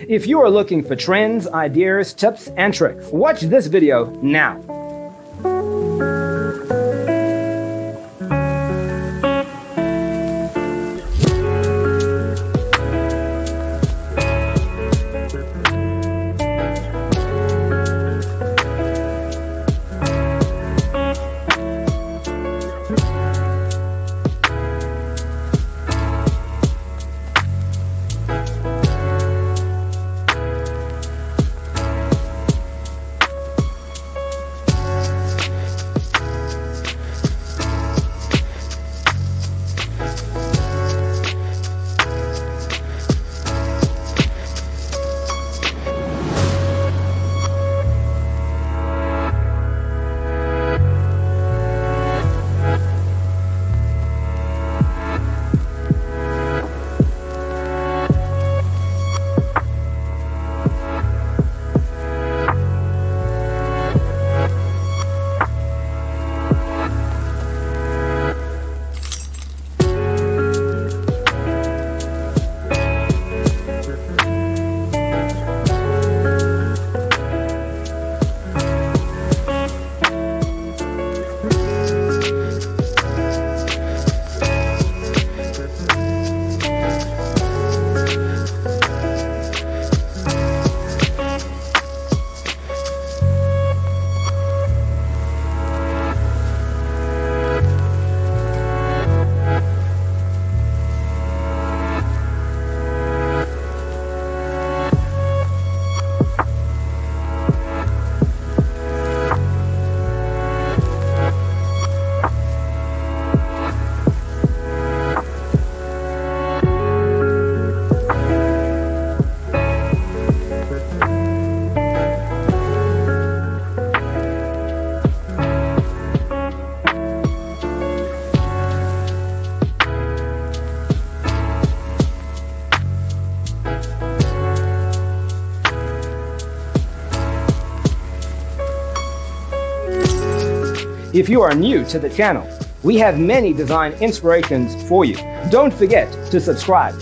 If you are looking for trends, ideas, tips, and tricks, watch this video now. If you are new to the channel, we have many design inspirations for you. Don't forget to subscribe.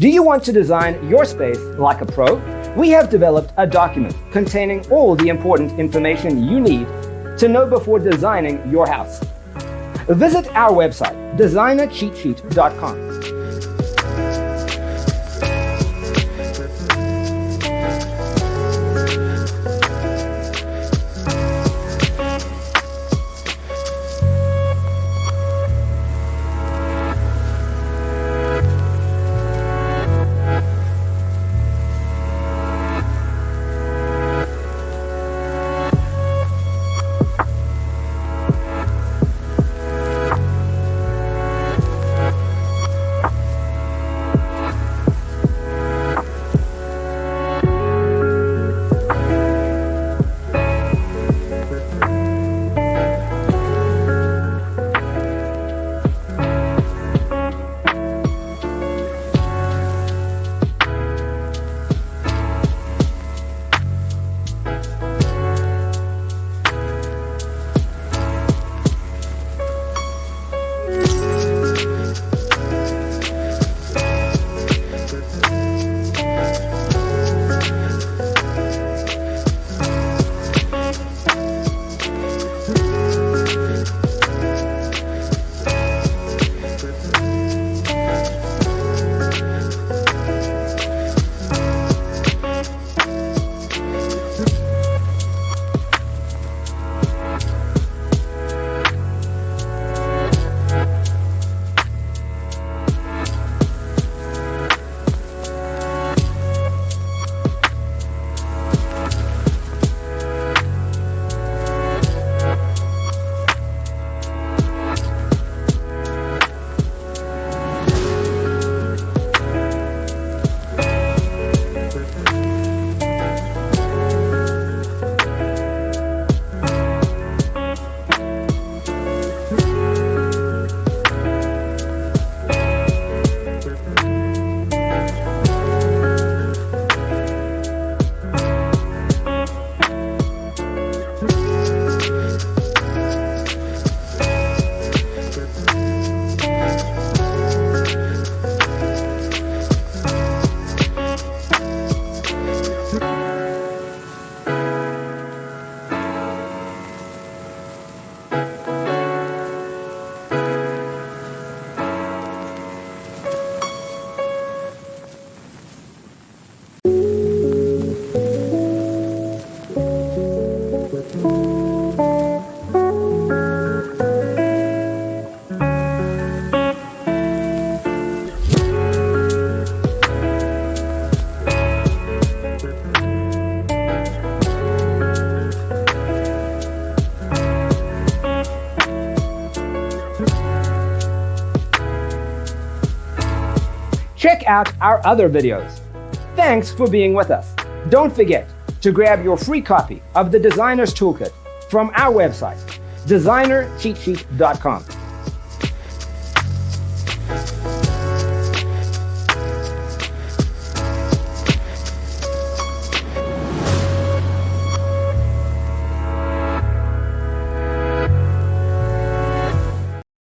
Do you want to design your space like a pro? We have developed a document containing all the important information you need to know before designing your house. Visit our website, designercheatsheet.com. Check out our other videos. Thanks for being with us. Don't forget to grab your free copy of the Designer's Toolkit from our website, designercheatsheet.com.